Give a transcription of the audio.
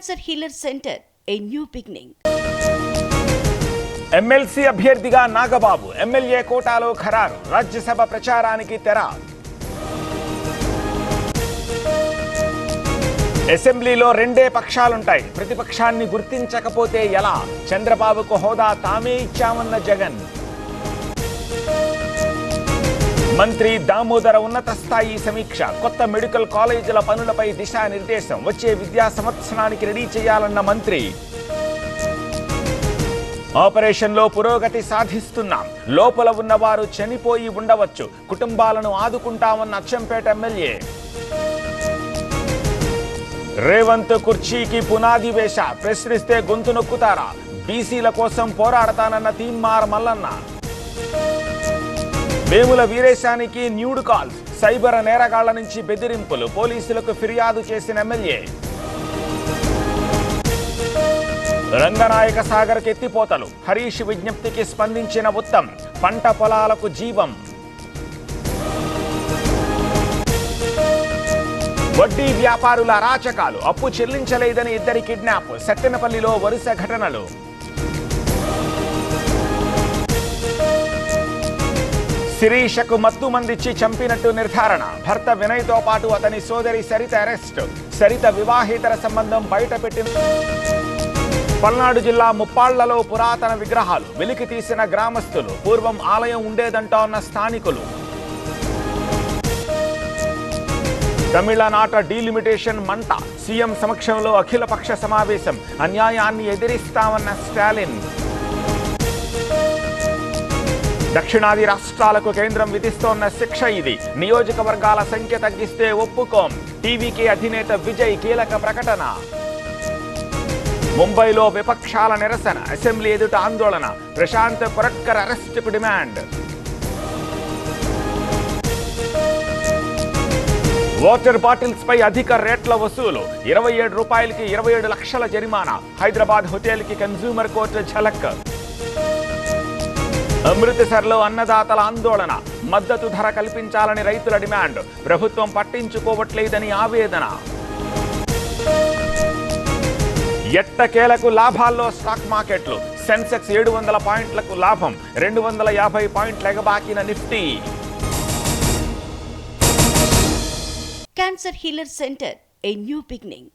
Cancer Healer Center, a new beginning. MLC అభ్యర్థిగా Nagababu MLA కోటాలో ఖరారు రాజ్యసభ ప్రచారానికి తెర. అసెంబ్లీలో రెండే పక్షాలుంటాయి, ప్రతిపక్షాన్ని గుర్తించకపోతే ఎలా? చంద్రబాబుకు హోదా తామే ఇచ్చామన్న జగన్. మంత్రి దామోదర ఉన్నత స్థాయి సమీక్ష, కొత్త మెడికల్ కాలేజీల పనులపై దిశానిర్దేశం, వచ్చే విద్యా సంవత్సరానికి రెడీ చేయాలన్న మంత్రి. ఆపరేషన్లో పురోగతి సాధిస్తున్నాం, లోపల ఉన్నవారు చనిపోయి ఉండవచ్చు, కుటుంబాలను ఆదుకుంటామన్న అచ్చంపేట ఎమ్మెల్యే. రేవంత్ కుర్చీకి పునాది వేశ, ప్రశ్నిస్తే గొంతు నొక్కుతారా? బీసీల కోసం పోరాడతానన్న తీన్మార్ మల్లన్న. వేముల వీరేశానికి న్యూడ్ కాల్స్, సైబర్ నేరగాళ్ల నుంచి బెదిరింపులు, పోలీసులకు ఫిర్యాదు చేసిన ఎమ్మెల్యే. రంగనాయక సాగర్ ఎత్తిపోతలు, హరీష్ విజ్ఞప్తికి స్పందించిన ఉత్తమ్, పంట పొలాలకు జీవం. వడ్డీ వ్యాపారుల అరాచకాలు, అప్పు చెల్లించలేదని ఇద్దరి కిడ్నాప్, సత్తెనపల్లిలో వరుస ఘటనలు. శిరీషకు మత్తు మందిచ్చి చంపినట్టు నిర్ధారణ, భర్త వినయ్తో పాటు అతని సోదరి సరిత అరెస్ట్, సరిత వివాహేతర సంబంధం బయటపెట్టిన. పల్నాడు జిల్లా ముప్పాళ్లలో పురాతన విగ్రహాలు, వెలికి తీసిన గ్రామస్తులు, పూర్వం ఆలయం ఉండేదంటోన్న స్థానికులు. తమిళనాట డీలిమిటేషన్ మంట, సీఎం సమక్షంలో అఖిలపక్ష సమావేశం, అన్యాయాన్ని ఎదిరిస్తామన్న స్టాలిన్. దక్షిణాది రాష్ట్రాలకు కేంద్రం విధిస్తోన్న శిక్ష ఇది, నియోజకవర్గాల సంఖ్య తగ్గిస్తే ఒప్పుకోం, టీవీకే అధినేత విజయ్ కీలక ప్రకటన. ముంబైలో విపక్షాల నిరసన, అసెంబ్లీ ఎదుట ఆందోళన, ప్రశాంత్ కొరట్కర్ అరెస్టుకు డిమాండ్. వాటర్ బాటిల్స్ పై అధిక రేట్ల వసూలు, 27 రూపాయలకి 27 లక్షల జరిమానా, హైదరాబాద్ హోటల్ కి కన్స్యూమర్ కోర్టు ఝలక్. అమృతసర్లో అన్నదాతల ఆందోళన, మద్దతు ధర కల్పించాలని రైతుల డిమాండ్, ప్రభుత్వం పట్టించుకోవట్లేదని ఆవేదన. ఎట్టకేలకు లాభాల్లో స్టాక్ మార్కెట్లు, సెన్సెక్స్ 700 పాయింట్లకు లాభం, 250 పాయింట్ల ఎగబాకిన Nifty. Cancer Healer Center, a new beginning.